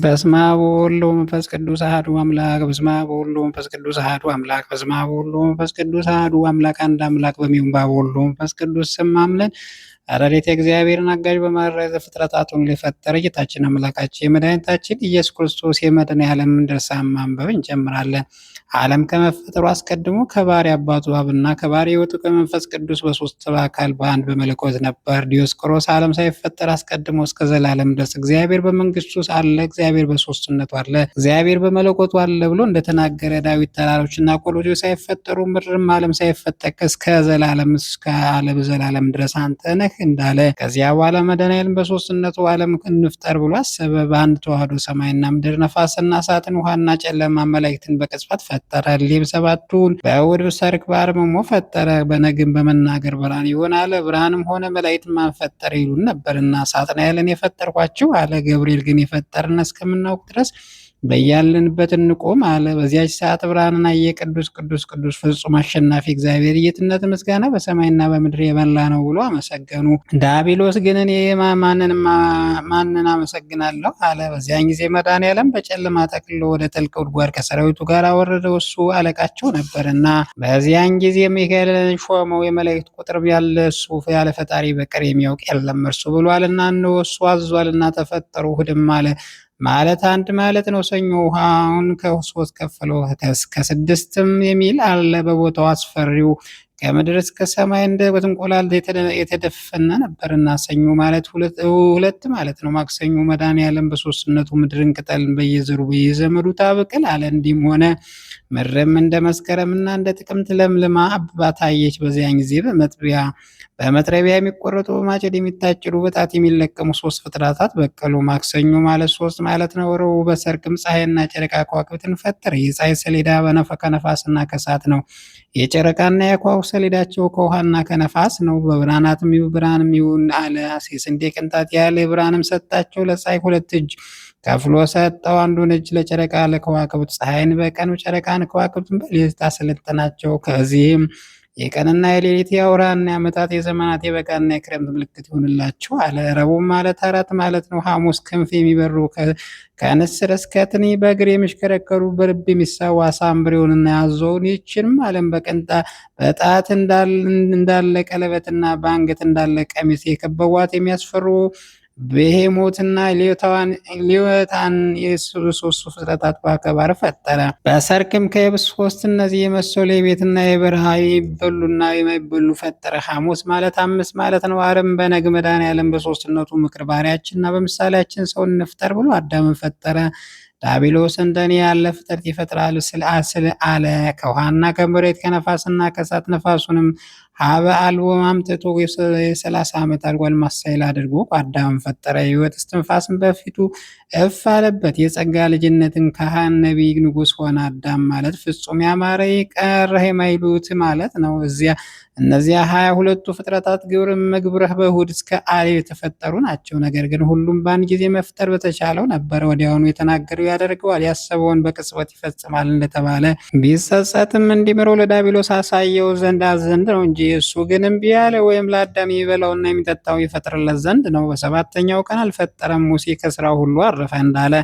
በስመ አብ ወወልድ ወመንፈስ ቅዱስ አሐዱ አምላክ። በስመ አብ ወወልድ ወመንፈስ ቅዱስ አሐዱ አምላክ። በስመ አብ ወወልድ ወመንፈስ ቅዱስ አሐዱ አምላክ አንድ አምላክ በሚሆን በአብ ወወልድ ወመንፈስ ቅዱስ ስም አምነን ረድኤተ እግዚአብሔርን አጋዥ በማድረግ ፍጥረታቱን የፈጠረ ጌታችን አምላካችን የመድኃኒታችን ኢየሱስ ክርስቶስ የመድኃኔዓለምን ድርሳን ማንበብ እንጀምራለን። ዓለም ከመፈጠሩ አስቀድሞ ከባሕርይ አባቱ አብና ከባሕርይ ሕይወቱ ከመንፈስ ቅዱስ በሦስት በአካል በአንድ በመለኮት ነበር። ዲዮስቆሮስ ዓለም ሳይፈጠር አስቀድሞ እስከ ዘላለም ድረስ እግዚአብሔር በመንግሥቱ አለ፣ እግዚአብሔር በሦስትነቱ አለ፣ እግዚአብሔር በመለኮቱ አለ ብሎ እንደተናገረ ዳዊት ተራሮችና ኮረብቶች ሳይፈጠሩ ምድርም ዓለም ሳይፈጠር እስከ ዘላለም እስከ ዓለም ዘላለም ድረስ አንተ ነህ እንዳለ ከዚያ በኋላ መድኃኔዓለም በሦስትነቱ ዓለም እንፍጠር ብሎ አሰበ። በአንድ ተዋህዶ ሰማይና ምድር ነፋስና እሳትን ውሃና ጨለማ መላእክትን በቅጽበት ፈጠረ። ሌብ ሰባቱን በእሑድ ሰርክ በአርምሞ ፈጠረ። በነግም በመናገር ብርሃን ይሁን አለ። ብርሃንም ሆነ። መላእክትን ማን ፈጠረ ይሉን ነበርና ሳጥናኤልን የፈጠርኳችሁ አለ። ገብርኤል ግን የፈጠርን እስከምናውቅ ድረስ በያለንበት እንቆም አለ። በዚያች ሰዓት ብርሃንን አየ። ቅዱስ ቅዱስ ቅዱስ ፍጹም አሸናፊ እግዚአብሔር ጌትነት ምስጋና በሰማይና በምድር የመላ ነው ብሎ አመሰገኑ። ዳቢሎስ ግን እኔ ማንን አመሰግናለሁ አለ። በዚያን ጊዜ መድኃኔዓለም በጨለማ ጠቅልሎ ወደ ጥልቅ ጉድጓድ ከሰራዊቱ ጋር አወረደው። እሱ አለቃቸው ነበርና። በዚያን ጊዜ ሚካኤልን ሾመው። የመላእክት ቁጥር ያለ እሱ ያለ ፈጣሪ በቀር የሚያውቅ የለም እርሱ ብሏልና፣ እነሆ እሱ አዟልና ተፈጠሩ። እሑድም ማለት አንድ ማለት ነው። ሰኞ ውሃውን ከሶስት ከፍሎ ከስድስትም የሚል አለ። በቦታው አስፈሪው ከምድር እስከ ሰማይ እንደ እንቁላል የተደፈነ ነበርና። ሰኞ ማለት ሁለት ማለት ነው። ማክሰኞ መድኃኔዓለም በሦስትነቱ ምድርን ቅጠልን በየዘሩ በየዘመዱ ታበቅል አለ። እንዲህም ሆነ። ምድርም እንደ መስከረምና እንደ ጥቅምት ለምልማ አብባ ታየች። በዚያን ጊዜ በመጥረቢያ የሚቆረጡ በማጨድ የሚታጨዱ በጣት የሚለቀሙ ሶስት ፍጥረታት በቀሉ። ማክሰኞ ማለት ሶስት ማለት ነው። ረቡዕ በሰርክም ፀሐይና ጨረቃ ከዋክብትን ፈጠረ። የፀሐይ ሰሌዳ ከነፋስና ከእሳት ነው። የጨረቃና የከዋክብት ሰሌዳቸው ከውሃና ከነፋስ ነው። በብርሃናትም ብርሃንም ይሁን አለ። የስንዴ ቅንጣት ያህል ብርሃንም ሰጣቸው። ለፀሐይ ሁለት እጅ ከፍሎ ሰጠው። አንዱን እጅ ለጨረቃ ለከዋክብት ፀሐይን በቀን ጨረቃን ከዋክብትን በሌሊት አሰለጠናቸው። ከዚህም የቀንና የሌሊት የአውራና የዓመታት የዘመናት የበጋና የክረምት ምልክት ይሆንላቸው አለ። ረቡዕ ማለት አራት ማለት ነው። ሐሙስ ክንፍ የሚበሩ ከንስር እስከ ትንኝ በእግር የሚሽከረከሩ በልብ የሚሳቡ አሳምብሬውንና ያዞውን ይህችንም ዓለም በጣት እንዳለ ቀለበትና በአንገት እንዳለ ቀሚስ የከበቧት የሚያስፈሩ ብሄሞትና ሌዋታን የሶስቱ ፍጥረታት በአከባር ፈጠረ። በሰርክም ከየብስ ሶስት እነዚህ የመሰሉ የቤትና የበረሃ የሚበሉና የማይበሉ ፈጠረ። ሐሙስ ማለት አምስት ማለት ነው። ዓርብ በነግ መድኃኔዓለም በሦስትነቱ ምክር ባሕርያችንና በምሳሌያችን ሰውን እንፍጠር ብሎ አዳምን ፈጠረ። ዳቢሎስ እንደኔ ያለ ፍጥረት ይፈጥራል ስል አለ። ከውሃና ከመሬት ከነፋስና ከእሳት ነፋሱንም ሀበ አልቦ አምጥቶ የ30 ዓመት ጎልማሳ ይል አድርጎ አዳም ፈጠረ። የሕይወት እስትንፋስን በፊቱ እፍ አለበት። የጸጋ ልጅነትን ካህን ነቢይ ንጉሥ ሆነ። አዳም ማለት ፍጹም ያማረ የቀረህ የማይሉት ማለት ነው። እነዚያ 22ቱ ፍጥረታት መግብረህ በእሑድ እስከ ዓርብ የተፈጠሩ ናቸው። ነገር ግን ሁሉም በአንድ ጊዜ መፍጠር በተቻለው ነበር። ወዲያውኑ የተናገረው ያደርገዋል፣ ያሰበውን በቅጽበት ይፈጽማል እንደተባለ ቢጸጸትም እንዲምረው ለዳቢሎስ አሳየው ዘንድ ነው እንጂ እሱ ግን እምቢ አለ። ወይም ለአዳም የሚበላውና የሚጠጣው ይፈጥርለት ዘንድ ነው። በሰባተኛው ቀን አልፈጠረም። ሙሴ ከስራው ሁሉ አረፈ እንዳለ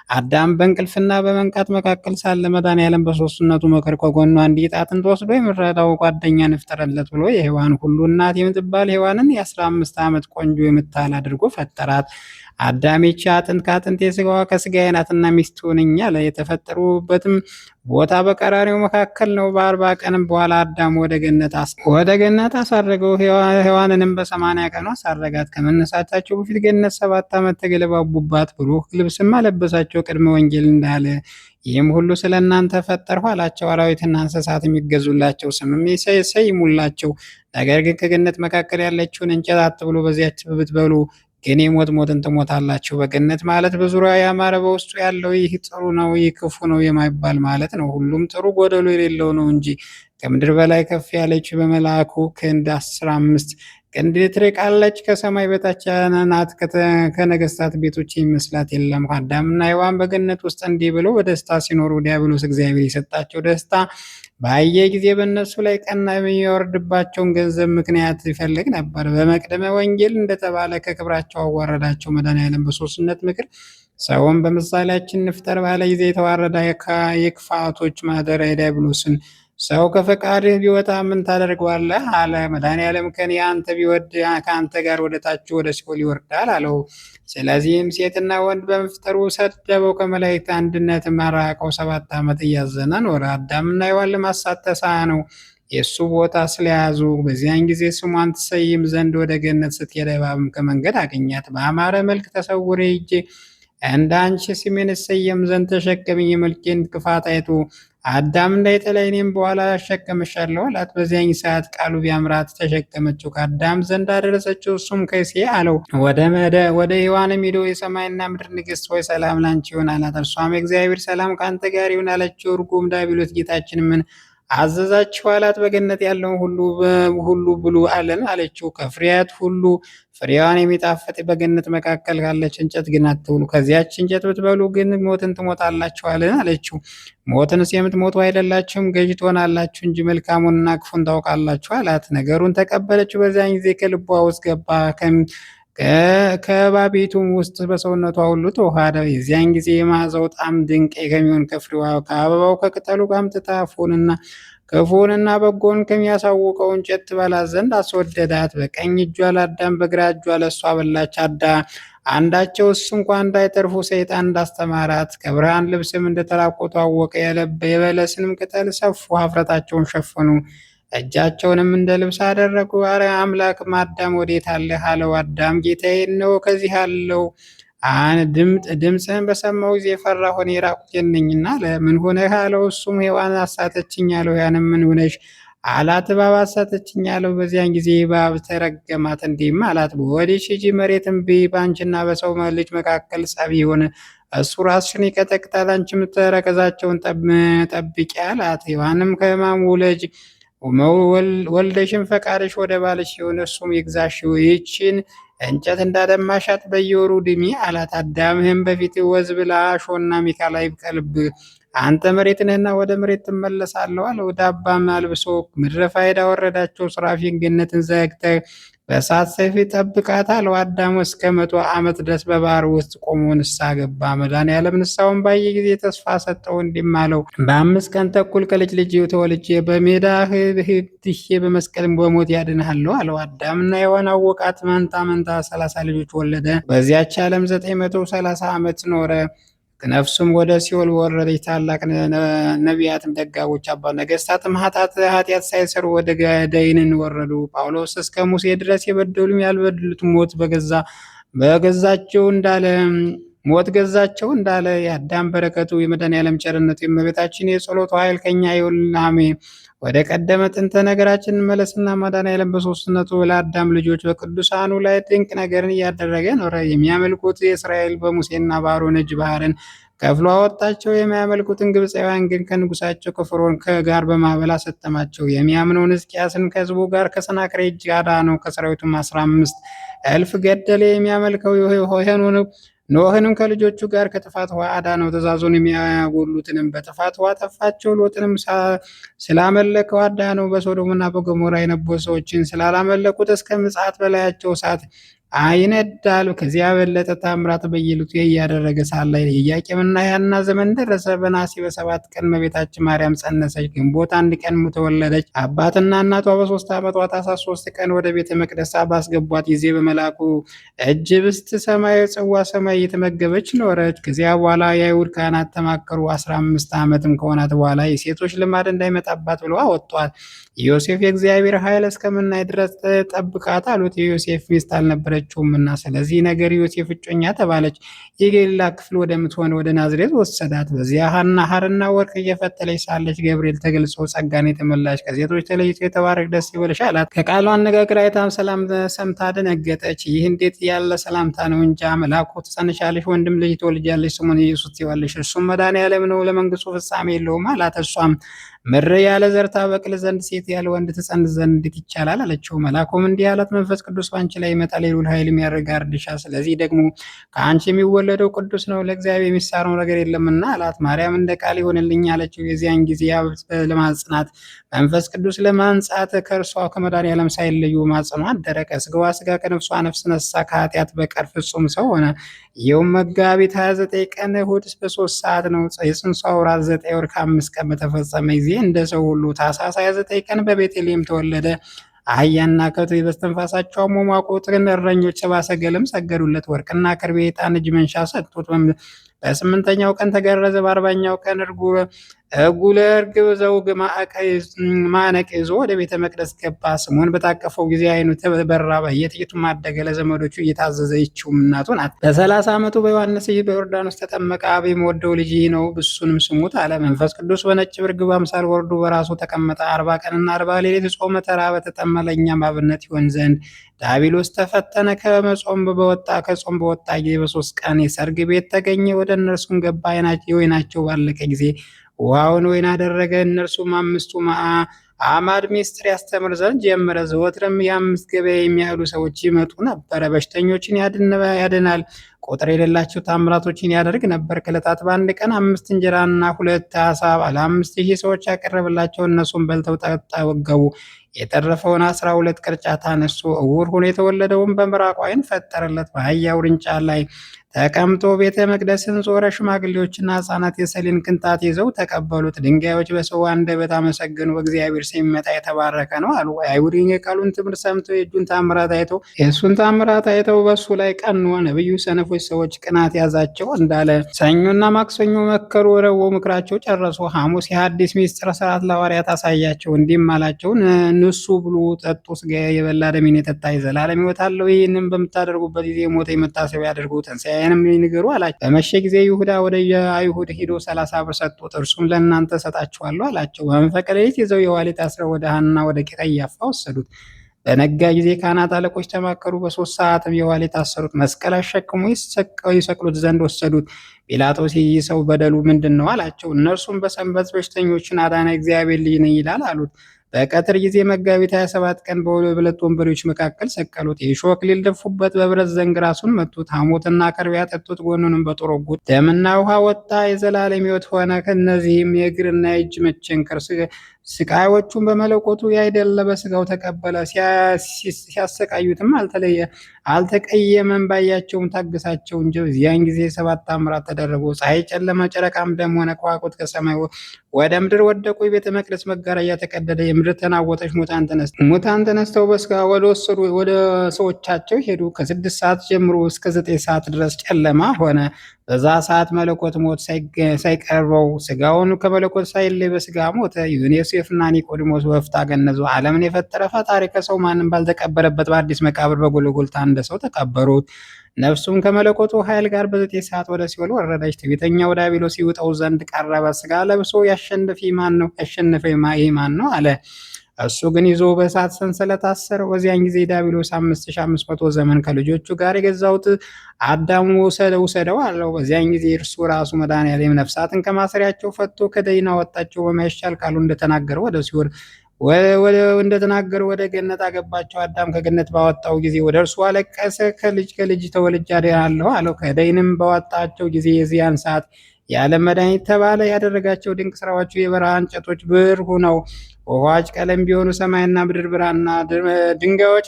አዳም በእንቅልፍና በመንቃት መካከል ሳለ መድኃኔዓለም በሦስትነቱ ምክር ከጎኑ አንዲት አጥንት ወስዶ የምትረዳው ጓደኛ እንፍጠርለት ብሎ የሔዋን ሁሉ እናት የምትባል ሔዋንን የ15 ዓመት ቆንጆ የምታህል አድርጎ ፈጠራት። አዳም ይህች አጥንት ከአጥንቴ ሥጋዋ ከሥጋዬ ናትና ሚስት ሁነኝ አለ። የተፈጠሩበትም ቦታ በቀራንዮ መካከል ነው። በ40 ቀንም በኋላ አዳም ወደ ገነት አሳረገው። ሔዋንንም በ80 ቀኑ አሳረጋት። ከመነሳታቸው በፊት ገነት 7 ዓመት ተገለባቡባት ብሎ ልብስም አለበሳቸው ቅድመ ወንጌል እንዳለ። ይህም ሁሉ ስለ እናንተ ፈጠርሁ አላቸው። አራዊትና እንስሳት የሚገዙላቸው ስምም ይሰይሙላቸው። ነገር ግን ከገነት መካከል ያለችውን እንጨት አትብሉ፣ በዚያች ብትበሉ ግን ሞትን ትሞታላችሁ። በገነት ማለት በዙሪያ ያማረ በውስጡ ያለው ይህ ጥሩ ነው ይህ ክፉ ነው የማይባል ማለት ነው። ሁሉም ጥሩ ጎደሎ የሌለው ነው እንጂ። ከምድር በላይ ከፍ ያለች በመልአኩ ክንድ 15 ክንድ ትርቃለች። ከሰማይ በታች ናት። ከነገስታት ቤቶች የሚመስላት የለም። አዳምና ሔዋን በገነት ውስጥ እንዲህ ብለው በደስታ ሲኖሩ ዲያብሎስ እግዚአብሔር የሰጣቸው ደስታ ባየ ጊዜ በእነሱ ላይ ቀና የሚወርድባቸውን ገንዘብ ምክንያት ይፈልግ ነበር። በመቅደመ ወንጌል እንደተባለ ከክብራቸው አዋረዳቸው። መድኃኔዓለም በሦስትነት ምክር ሰውን በምሳሌያችን እንፍጠር ባለ ጊዜ የተዋረደ የክፋቶች ማደሪያ ዲያብሎስን ሰው ከፈቃድህ ቢወጣ ምን ታደርገዋለህ አለ። መድኃኔዓለም ከኔ አንተ ቢወድ ከአንተ ጋር ወደ ታች ወደ ሲኦል ይወርዳል አለው። ስለዚህም ሴትና ወንድ በመፍጠሩ ሰደበው፣ ከመላእክት አንድነት አራቀው። 7 ዓመት እያዘነ ኖረ። አዳምና ሔዋን ለማሳተሳ ነው የእሱ ቦታ ስለያዙ። በዚያን ጊዜ ስሟን ትሰይም ዘንድ ወደ ገነት ስትሄድ እባብም ከመንገድ አገኛት። በአማረ መልክ ተሰውሬ ሄጄ እንደ አንቺ ስሜን እሰየም ዘንድ ተሸከሚኝ። የመልኬን ክፋት አይቶ አዳም እንዳይጠላኝ እኔም በኋላ አሸከምሻለሁ አላት። በዚያን ሰዓት ቃሉ ቢያምራት ተሸከመችው፣ ከአዳም ዘንድ አደረሰችው። እሱም ከሴ አለው። ወደ ሔዋንም ሄዶ የሰማይና ምድር ንግሥት ሆይ ሰላም ላንቺ ይሁን አላት። እርሷም የእግዚአብሔር ሰላም ከአንተ ጋር ይሁን አለችው። እርጉም ዲያብሎስ ጌታችን ምን አዘዛችሁ አላት። በገነት ያለውን ሁሉ ብሉ አለን አለችው። ከፍሬያት ሁሉ ፍሬዋን የሚጣፍጥ በገነት መካከል ካለች እንጨት ግን አትብሉ፣ ከዚያች እንጨት ብትበሉ ግን ሞትን ትሞታላችሁ አለን አለችው። ሞትንስ የምትሞቱ አይደላችሁም፣ ገዥ ትሆናላችሁ እንጂ መልካሙንና ክፉን ታውቃላችሁ አላት። ነገሩን ተቀበለችው። በዚያን ጊዜ ከልቧ ውስጥ ገባ፣ ከእባቢቱም ውስጥ በሰውነቷ ሁሉ ተዋሃደ። የዚያን ጊዜ የመዓዛው ጣዕም ድንቅ ከሚሆን ከፍሬዋ ከአበባው ከቅጠሉ አምጥታ ክፉንና በጎን ከሚያሳውቀው እንጨት ትበላ ዘንድ አስወደዳት። በቀኝ እጇ ለአዳም በግራ እጇ ለእሷ በላች። አንዳቸው እሱ እንኳ እንዳይተርፉ ሰይጣን እንዳስተማራት ከብርሃን ልብስም እንደተራቆቱ አወቀ። የበለስንም ቅጠል ሰፉ፣ ኀፍረታቸውን ሸፈኑ፣ እጃቸውንም እንደ ልብስ አደረጉ። አረ አምላክም አዳም ወዴት አለህ አለው። አዳም ጌታዬ እነሆ ከዚህ አለው። ድምፅህን በሰማሁ ጊዜ ፈራሁ፣ እኔ ራቁቴን ነኝና አለ። ምን ሆነህ አለው። እሱም ሔዋን አሳተችኝ አለው። ያንም ምን ሆነሽ አላት። እባብ አሳተችኝ አለው። በዚያን ጊዜ እባብ ተረገማት፣ እንዲህም አላት፣ በወዲህ ሂጂ፣ መሬትን ብይ፣ በአንቺና በሰው ልጅ መካከል ጸብ ይሁን፣ እሱ ራስሽን ይቀጠቅጣል፣ አንቺም ተረከዛቸውን ጠብቂ አላት። ሔዋንም ከሕማም ውለጅ ወልደሽን ፈቃድሽ ወደ ባልሽ ይሁን፣ እሱም ይግዛሽ፣ ይህችን እንጨት እንዳደማሻት በየወሩ ድሚ አላት። አዳምህም በፊት ወዝ ብላ አሾና ሚካላ ይብቀልብህ፣ አንተ መሬት ነህና ወደ መሬት ትመለሳለህ አለው። ዳባም አልብሶ ምድረ ፋይዳ ወረዳቸው። ሱራፊን ገነትን ዘግተህ በእሳት ሰይፍ ጠብቃት አለው። አዳም እስከ 100 ዓመት ድረስ በባህር ውስጥ ቆሞ ንስሐ ገባ። መድኃኔዓለም ንስሐውን ባየ ጊዜ ተስፋ ሰጠው፣ እንዲህም አለው፣ በ5 ቀን ተኩል ከልጅ ልጅ ተወልጄ በሜዳ ህድሼ በመስቀል በሞት ያድንሃለሁ አለው። አዳምና ሔዋን አወቃት። መንታ 30 ልጆች ወለደ። በዚያች ዓለም 930 ዓመት ኖረ። ነፍሱም ወደ ሲኦል ወረደች። ታላቅ ነቢያትም ደጋጎች አባ ነገስታትም ኃጢአት ሳይሰሩ ወደ ገደይንን ወረዱ። ጳውሎስ እስከ ሙሴ ድረስ የበደሉም ያልበደሉት ሞት ገዛቸው እንዳለ የአዳም በረከቱ የመድኃኔዓለም ቸርነቱ የእመቤታችን የጸሎቱ ኃይል ከኛ ይሁን አሜን። ወደ ቀደመ ጥንተ ነገራችን መለስና መድኃኔዓለም በሦስትነቱ ለአዳም ልጆች በቅዱሳኑ ላይ ድንቅ ነገርን እያደረገ ኖረ። የሚያመልኩት የእስራኤል በሙሴና በአሮን እጅ ባህርን ከፍሎ አወጣቸው። የሚያመልኩትን ግብፃውያን ግን ከንጉሳቸው ከፈርዖን ጋር በማዕበል አሰጠማቸው። የሚያምነውን ሕዝቅያስን ከሕዝቡ ጋር ከሰናክሬም እጅ አዳነው። ከሰራዊቱም 15 እልፍ ገደለ። የሚያመልከው ኖህንም ከልጆቹ ጋር ከጥፋት ውሃ አዳነው። ትእዛዙን የሚያጎሉትንም በጥፋት ውሃ ጠፋቸው። ሎጥንም ስላመለከው አዳነው። በሶዶምና በገሞራ የነበሩ ሰዎችን ስላላመለኩት እስከ ምጽአት በላያቸው እሳት ይነዳል። ከዚያ በለጠ ታምራት በየዕለቱ እያደረገ ሳለ የኢያቄምና የሐና ዘመን ደረሰ። በነሐሴ በ7 ቀን እመቤታችን ማርያም ጸነሰች። ግንቦት 1 ቀን ተወለደች። አባትና እናቷ በ3 ዓመቷ ታኅሳስ 3 ቀን ወደ ቤተ መቅደስ ባስገቧት ጊዜ በመልአኩ እጅ ኅብስተ ሰማያዊ ጽዋ ሰማይ እየተመገበች ኖረች። ከዚያ በኋላ የአይሁድ ካህናት ተማከሩ። 15 ዓመትም ከሆናት በኋላ የሴቶች ልማድ እንዳይመጣባት ብለው አወጧት። ዮሴፍ የእግዚአብሔር ኃይል እስከምናይ ድረስ ጠብቃት አሉት። የዮሴፍ ሚስት አልነበረችውምና፣ ስለዚህ ነገር ዮሴፍ እጮኛ ተባለች። የገሊላ ክፍል ወደምትሆን ወደ ናዝሬት ወሰዳት። በዚያ ሐና ሐርና ወርቅ እየፈተለች ሳለች ገብርኤል ተገልጾ ጸጋን የተመላሽ ከሴቶች ተለይቶ የተባረክሽ ደስ ይበልሽ አላት። ከቃሉ አነጋገር አይታም ሰላም ሰምታ ደነገጠች። ይህ እንዴት ያለ ሰላምታ ነው እንጃ! መልአኩ ትጸንሻለሽ፣ ወንድም ልጅ ትወልጃለሽ፣ ስሙን ኢየሱስ ትይዋለሽ፣ እርሱም መድኃኔዓለም ነው፣ ለመንግሥቱ ፍጻሜ የለውም አላት። እሷም ምድር ያለ ዘር ታበቅል ዘንድ ሴት ያለ ወንድ ትጸንስ ዘንድ እንዴት ይቻላል አለችው። መልአኩም እንዲህ አላት፣ መንፈስ ቅዱስ ባንቺ ላይ ይመጣል፣ የልዑል ልዑል ኃይል የሚያረጋርድሻል። ስለዚህ ደግሞ ከአንቺ የሚወለደው ቅዱስ ነው፣ ለእግዚአብሔር የሚሳነው ነገር የለምና አላት። ማርያም እንደ ቃል ይሆንልኝ አለችው። የዚያን ጊዜ ለማጽናት መንፈስ ቅዱስ ለማንጻት ከእርሷ ከመድኃኔዓለም ሳይለዩ ማጽኗ አደረ። ከስጋዋ ስጋ ከነፍሷ ነፍስ ነሳ፣ ከኃጢአት በቀር ፍጹም ሰው ሆነ። ይኸውም መጋቢት 29 ቀን እሑድ በ3 ሰዓት ነው። የፅንሷ ወራት 9 ወር ከ5 ቀን በተፈጸመ ጊዜ እንደ ሰው ሁሉ ታኅሳስ 29 ቀን በቤተልሔም ተወለደ። አህያና ከብት በስተንፋሳቸው አሟሟቁት። እረኞች ሰብአ ሰገልም ሰገዱለት። ወርቅና ከርቤ፣ ዕጣን፣ እጅ መንሻ ሰጡት። በ8ኛው ቀን ተገረዘ። በ40ኛው ቀን እጉለ እርግብ ዘውግ ማዕነቅ ይዞ ወደ ቤተ መቅደስ ገባ። ስሙን በታቀፈው ጊዜ ዓይኑ ተበራ፣ በየጥቂቱም አደገ። ለዘመዶቹ እየታዘዘ ይህችውም እናቱ ናት። በ30 ዓመቱ በዮሐንስ በዮርዳኖስ ተጠመቀ። አብ የምወደው ልጅ ነው፣ እሱንም ስሙት አለ። መንፈስ ቅዱስ በነጭ ርግብ አምሳል ወርዶ በራሱ ተቀመጠ። 40 ቀንና 40 ሌሊት ጾመ፣ ተራበ፣ ተጠማ፣ ለእኛም አብነት ይሆን ዘንድ። ዲያብሎስ ተፈተነ። ከጾም በወጣ ጊዜ በ3 ቀን የሰርግ ቤት ተገኘ። ወደ እነርሱም ገባ። የወይናቸው ባለቀ ጊዜ ውሃውን ወይን አደረገ። እነርሱም 5ቱ አዕማድ ምስጢር ያስተምር ዘንድ ጀመረ። ዘወትርም የ5 ገበያ የሚያህሉ ሰዎች ይመጡ ነበረ። በሽተኞችን ያድናል፣ ቁጥር የሌላቸው ታምራቶችን ያደርግ ነበር። ከዕለታት በአንድ ቀን 5 እንጀራና 2 ዓሣ ለ5,000 ሰዎች ያቀረበላቸው። እነሱም በልተው ጠገቡ። የተረፈውን 12 ቅርጫት አነሱ። ዕውር ሆኖ የተወለደውን በምራቁ ዓይን ፈጠረለት። በአህያ ውርንጫ ላይ ተቀምጦ ቤተ መቅደስን ዞረ። ሽማግሌዎችና ሕፃናት የሰሌን ቅንጣት ይዘው ተቀበሉት። ድንጋዮች በሰው አንደበት አመሰገኑ። በእግዚአብሔር ስም የሚመጣ የተባረከ ነው አሉ። አይሁድ የቃሉን ትምህርት ሰምተው የእሱን ታምራት አይተው በሱ ላይ ቀኑ። ነቢዩ ሰነፎች ሰዎች ቅናት ያዛቸው እንዳለ ሰኞና ማክሰኞ መከሩ። ረቡዕ ምክራቸው ጨረሱ። ሐሙስ የሐዲስ ምስጢር ሥርዓት ለሐዋርያት አሳያቸው። እንዲህም አላቸው፣ ንሱ ብሉ፣ ጠጡ። ሥጋዬ የበላ ደሜን የጠጣ የዘላለም ሕይወት አለው። ይህንም በምታደርጉበት ጊዜ ሞቴ መታሰቢያ አድርጉ። ትንሣኤንም ንገሩ አላቸው። በመሸ ጊዜ ይሁዳ ወደ አይሁድ ሄዶ 30 ብር ሰጡት። እርሱም ለእናንተ እሰጣችኋለሁ አላቸው። በመንፈቀ ሌሊት ይዘው የዋሊት አስረው ወደ ሐና ወደ ቀያፋ ወሰዱት። በነጋ ጊዜ ካህናት አለቆች ተማከሩ። በ3 ሰዓትም የዋሊት አሰሩት። መስቀል አሸክሞ ይሰቅሉት ዘንድ ወሰዱት። ጲላጦስ ይህ ሰው በደሉ ምንድን ነው አላቸው። እነርሱም በሰንበት በሽተኞችን አዳነ፣ እግዚአብሔር ልጅ ነኝ ይላል አሉት። በቀትር ጊዜ መጋቢት 27 ቀን በሁለት ወንበዴዎች መካከል ሰቀሉት። የእሾህ አክሊል ደፉበት፣ በብረት ዘንግ ራሱን መቱት። ሐሞትና ከርቤ አጠጡት፣ ጎኑንም በጦር ወጉት። ደምና ውሃ ወጣ፣ የዘላለም ሕይወት ሆነ። ከእነዚህም የእግርና የእጅ መቸንከር ስቃዮቹን በመለኮቱ ያይደለ በስጋው ተቀበለ። ሲያሰቃዩትም አልተቀየመም፣ ባያቸውም ታገሳቸው እንጂ። ዚያን ጊዜ 7 ተአምራት ተደረጉ። ፀሐይ ጨለመ፣ ጨረቃም ደም ሆነ። ከዋክብት ከሰማይ ወደ ምድር ወደቁ። የቤተ መቅደስ መጋረጃ ተቀደደ። የምድር ተናወጠች። ሙታን ተነስተው በስጋ ወደ ሰዎቻቸው ሄዱ። ከ6 ሰዓት ጀምሮ እስከ 9 ሰዓት ድረስ ጨለማ ሆነ። በዛ ሰዓት መለኮት ሞት ሳይቀርበው ስጋውን ከመለኮት ሳይለይ በስጋ ሞተ። ዮሴፍና ኒቆዲሞስ በፍታ ገነዙ። ዓለምን የፈጠረ ፈጣሪ ከሰው ማንም ባልተቀበረበት በአዲስ መቃብር በጎልጎልታ እንደ ሰው ተቀበሩት። ነፍሱም ከመለኮቱ ኃይል ጋር በ9 ሰዓት ወደ ሲኦል ወረደች። ትዕቢተኛው ዲያብሎስ ይውጠው ዘንድ ቀረበ። ስጋ ለብሶ ያሸነፈ ማን ነው አለ። እሱ ግን ይዞ በእሳት ሰንሰለት አሰረው። በዚያን ጊዜ ዲያብሎስ 5500 ዘመን ከልጆቹ ጋር የገዛውት አዳም ውሰደው አለው። በዚያን ጊዜ እርሱ ራሱ መድኃኔዓለም ነፍሳትን ከማሰሪያቸው ፈቶ ከደይን አወጣቸው። በማይሻል ቃሉ እንደተናገረ ወደ ገነት አገባቸው። አዳም ከገነት ባወጣው ጊዜ ወደ እርሱ አለቀሰ። ከልጅ ተወልጄ አድናለሁ አለው። ከደይንም ባወጣቸው ጊዜ የዚያን ሰዓት የዓለም መድኃኒት ተባለ። ያደረጋቸው ድንቅ ስራዎቹ የበረሃ እንጨቶች ብር ሆነው ውሃዎች ቀለም ቢሆኑ፣ ሰማይና ምድር ብራና፣ ድንጋዮች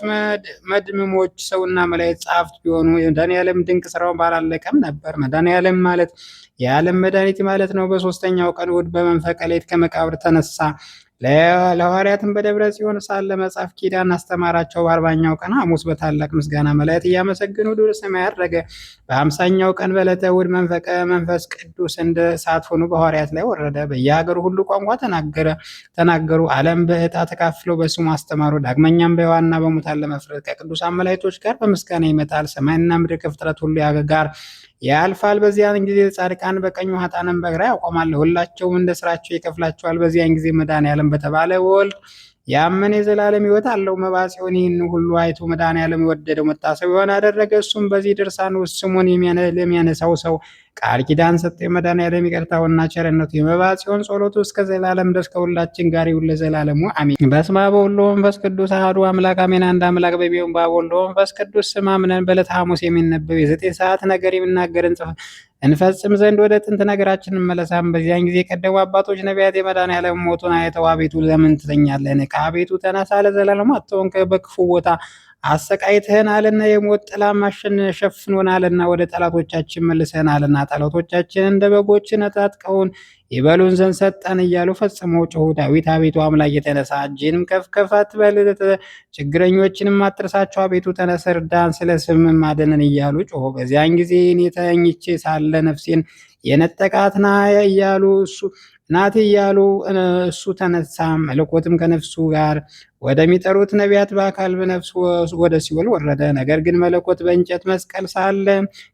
መድምሞች፣ ሰውና መላእክት ጸሐፍት ቢሆኑ መድኃኔዓለም ድንቅ ስራውን ባላለቀም ነበር። መድኃኔዓለም ማለት የዓለም መድኃኒት ማለት ነው። በ3ኛው ቀን እሑድ በመንፈቀ ሌሊት ከመቃብር ተነሳ። ለሐዋርያትም በደብረ ጽዮን ሳለ መጽሐፍ ኪዳን አስተማራቸው። በ40ኛው ቀን ሐሙስ በታላቅ ምስጋና መላእክት እያመሰገኑ ወደ ሰማይ አረገ። በ50ኛው ቀን በዕለተ እሑድ መንፈስ ቅዱስ እንደ እሳት ሆኖ በሐዋርያት ላይ ወረደ። በየሀገሩ ሁሉ ቋንቋ ተናገሩ። ዓለም በዕጣ ተካፍለው በስሙ አስተማሩ። ዳግመኛም በሕያዋንና በሙታን ለመፍረድ ከቅዱሳን መላእክቶች ጋር በምስጋና ይመጣል። ሰማይና ምድር ከፍጥረት ሁሉ ጋር ያልፋል። በዚያን ጊዜ ጻድቃን በቀኙ ኃጥአንን በግራ ያቆማል። ሁላቸውም እንደ ስራቸው ይከፍላቸዋል። በዚያን ጊዜ መድኃኔዓለም በተባለ ወልድ ያመነ የዘላለም ሕይወት አለው። መባጽዮን ይህን ሁሉ አይቶ መድኃኔዓለም የወደደው መታሰቢያውን አደረገ። እሱም በዚህ ድርሳን ውስጥ ስሙን ለሚያነሳው ሰው ቃል ኪዳን ሰጠ። የመድኃኔዓለም ይቅርታውና ቸርነቱ የመባ ጽዮን ጸሎቱ እስከ ዘላለም ድረስ ከሁላችን ጋር ይሁን ለዘላለሙ አሜን። በስመ አብ ወወልድ ወመንፈስ ቅዱስ አሐዱ አምላክ አሜን። አንድ አምላክ በሚሆን በአብ ወወልድ ወመንፈስ ቅዱስ ስም አምነን በዕለተ ሐሙስ የሚነበብ የ9 ሰዓት ነገር የሚናገርን እንፈጽም ዘንድ ወደ ጥንት ነገራችን እንመለሳም። በዚያን ጊዜ የቀደሙ አባቶች ነቢያት የመድኃኔዓለም ሞቱን አይተው አቤቱ ለምን ትተኛለህ? ንቃ፣ አቤቱ ተነሳ፣ ለዘላለሙ አትተወን፣ በክፉ ቦታ አሰቃይተኸናልና የሞት ጥላም ሸፍኖናልና ወደ ጠላቶቻችን መልሰናልና ጠላቶቻችን እንደ በጎች ነጣጥቀውን ይበሉን ዘንድ ሰጠን እያሉ ፈጽመው ጮኹ። ዳዊት አቤቱ አምላክ የተነሳ እጅንም ከፍ ከፍ አትበል፣ ችግረኞችንም አትርሳቸው፣ አቤቱ ተነስ እርዳን፣ ስለ ስምም አድነን እያሉ ጮኹ። በዚያን ጊዜ እኔ ተኝቼ ሳለ ነፍሴን የነጠቃት ናት እያሉ እሱ ተነሳ። መለኮትም ከነፍሱ ጋር ወደሚጠሩት ነቢያት በአካል በነፍሱ ወደ ሲኦል ወረደ። ነገር ግን መለኮት በእንጨት መስቀል ሳለ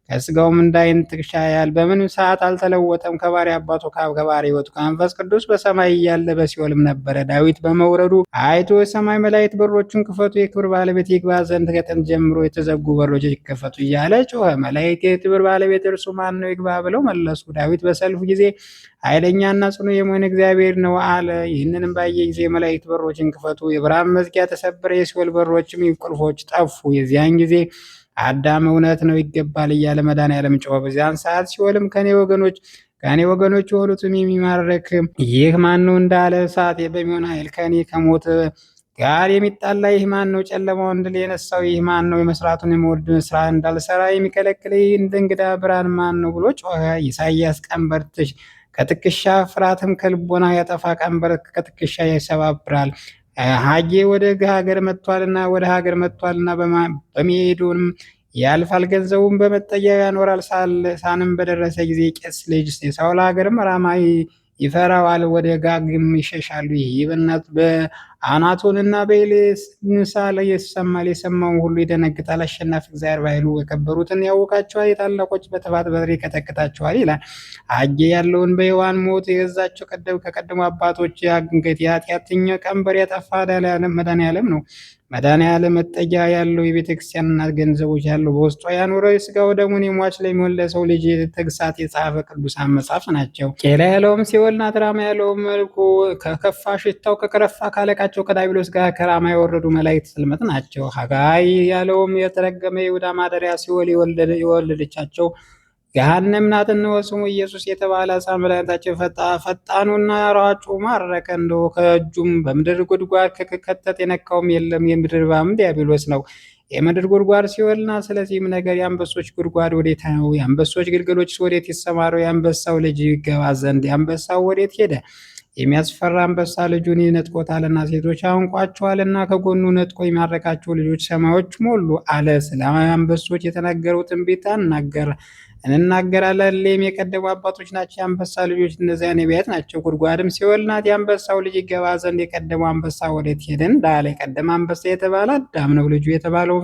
ከስጋውም እንዳይን ጥቅሻ ያህል በምንም ሰዓት አልተለወጠም። ከባሕርይ አባቱ ከአብ ከባሕርይ ሕይወቱ ከመንፈስ ቅዱስ በሰማይ እያለ በሲኦልም ነበረ። ዳዊት በመውረዱ አይቶ የሰማይ መላእክት በሮቹን ክፈቱ፣ የክብር ባለቤት ይግባ ዘንድ ከጥንት ጀምሮ የተዘጉ በሮች ይከፈቱ እያለ ጮኸ። መላእክት የክብር ባለቤት እርሱ ማን ነው ይግባ ብለው መለሱ። ዳዊት በሰልፉ ጊዜ ኃይለኛና ጽኑ የሚሆን እግዚአብሔር ነው አለ። ይህንንም ባየ ጊዜ መላእክት በሮችን ክፈቱ፣ የብርሃን መዝጊያ ተሰበረ፣ የሲኦል በሮችም ቁልፎች ጠፉ። የዚያን ጊዜ አዳም እውነት ነው ይገባል እያለ መድኃኔዓለም ጮኸ። በዚያን ሰዓት ሲኦልም ከኔ ወገኖች የሆኑትም የሚማረክ ይህ ማን ነው እንዳለ እሳት በሚሆን ኃይል ከኔ ከሞት ጋር የሚጣላ ይህ ማን ነው? ጨለማውን ድል የነሳው ይህ ማን ነው? የመስራቱን የመወድ ስራ እንዳልሰራ የሚከለክል ይህ እንደ እንግዳ ብርሃን ማን ነው ብሎ ጮኸ። ኢሳይያስ ቀንበር ከትከሻ ፍርሃትም ከልቦና ያጠፋ፣ ቀንበር ከትከሻ ያሰባብራል። ሀጌ ወደ ሀገር መጥቷልና በመሄዱንም ያልፋል፣ ገንዘቡን በመጠጊያው ያኖራል። ሳንም በደረሰ ጊዜ ቄስ ልጅ የሳውል ሀገርም ራማ ይፈራዋል፣ ወደ ጋግም ይሸሻሉ። ይህ በአናቶልና በኤልሳዕ ላይ ይሰማል፣ የሰማውን ሁሉ ይደነግጣል። አሸናፊ እግዚአብሔር በኃይሉ የከበሩትን ያውቃቸዋል፣ የታላቆች በጥፋት በትር ይቀጠቅጣቸዋል ይላል። ሀጌ ያለውን በሔዋን ሞት የገዛቸው ከቀደሙ አባቶች አንገት የኃጢአተኛ ቀንበር ያጠፋ መድኃኔዓለም ነው። መድኃኔዓለም መጠጊያ ያለው የቤተ ክርስቲያን እናት ገንዘቦች ያለው በውስጧ ያኖረው የሥጋው ደሙን የሟች ለሚሆን ለሰው ልጅ ተግሳጽ የጻፈ ቅዱሳን መጽሐፍ ናቸው። ቄላ ያለውም ሲኦል ናት። ራማ ያለውም መልኩ ከከፋ ሽታው ከከረፋ ካለቃቸው ከዳቢሎስ ጋር ከራማ የወረዱ መላእክት ጽልመት ናቸው። ሀጋይ ያለውም የተረገመ ይሁዳ ማደሪያ ሲኦል የወለደቻቸው ገሃነም ናት። እነሆ ስሙ ኢየሱስ የተባለ ሕፃን መድኃኒታችን ፈጣኑና ሯጩ ማረከ፣ እንደው ከእጁም በምድር ጉድጓድ ከተት የነካውም የለም። የምድር እባብም ዲያብሎስ ነው። የምድር ጉድጓድ ሲኦል ናት። ስለዚህም ነገር የአንበሶች ጉድጓድ ወዴት ነው? የአንበሶች ግልገሎች ወዴት ይሰማሩ? የአንበሳው ልጅ ይገባ ዘንድ የአንበሳው ወዴት ሄደ? የሚያስፈራ አንበሳ ልጁን ይነጥቆታልና፣ ሴቶች አንቋቸዋልና፣ ከጎኑ ነጥቆ የሚያረካቸው ልጆች ሰማዮች ሞሉ አለ። ስለ አንበሶች የተናገረው ትንቢት እንናገራለን። ሌም የቀደሙ አባቶች ናቸው። የአንበሳ ልጆች እነዚያ ነቢያት ናቸው። ጉድጓድም ሲኦል ናት። የአንበሳው ልጅ ይገባ ዘንድ የቀደመው አንበሳ ወዴት ሄደ እንዳለ የቀደመ አንበሳ የተባለ አዳም ነው። ልጁ የተባለው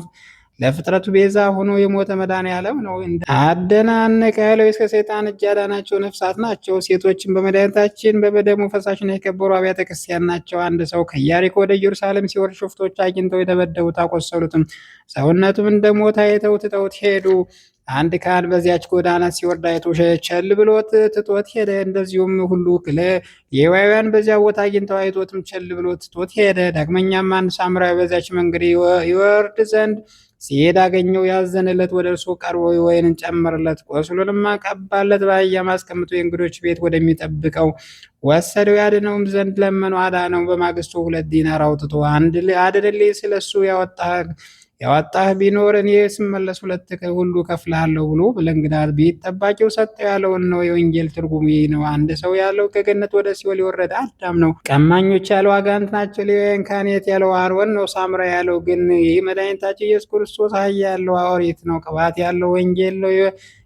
ለፍጥረቱ ቤዛ ሆኖ የሞተ መድኃኔዓለም ነው። አደናነቀ ያለው እስከ ሰይጣን እጅ ያዳናቸው ነፍሳት ናቸው። ሴቶችን በመድኃኒታችን በደሙ ፈሳሽና የከበሩ አብያተ ክርስቲያን ናቸው። አንድ ሰው ከኢያሪኮ ወደ ኢየሩሳሌም ሲወርድ ሽፍቶች አግኝተው የደበደቡት አቆሰሉትም። ሰውነቱም እንደሞተ አይተው ትተውት ሄዱ። አንድ ካህን በዚያች ጎዳና ሲወርድ አይቶ ቸል ብሎት ትቶት ሄደ። እንደዚሁም ሁሉ ሌዋውያን በዚያ ቦታ አግኝተው አይቶትም ቸል ብሎት ትቶት ሄደ። ዳግመኛም አንድ ሳምራዊ በዚያች መንገድ ይወርድ ዘንድ ሲሄድ አገኘው። ያዘነለት ወደ እርሱ ቀርቦ ወይንን ጨመረለት፣ ቁስሉንም ቀባለት፣ በአህያም አስቀምጦ የእንግዶች ቤት ወደሚጠብቀው ወሰደው። ያድነውም ዘንድ ለመነው፣ አዳነው። በማግስቱ 2 ዲናር አውጥቶ አድንልኝ፣ ስለሱ ያወጣህ ቢኖር እኔ ስመለስ 2 ሁሉ ከፍልሃለሁ ብሎ ለእንግዳ ቤት ጠባቂው ሰጠው። ያለውን ነው። የወንጌል ትርጉም ይህ ነው። አንድ ሰው ያለው ከገነት ወደ ሲኦል የወረደ አዳም ነው። ቀማኞች ያለው አጋንንት ናቸው። ሌዋውያን ካህናት ያለው አሮን ነው። ሳምራ ያለው ግን ይህ መድኃኒታችን ኢየሱስ ክርስቶስ። አህያ ያለው ኦሪት ነው። ቅባት ያለው ወንጌል ነው።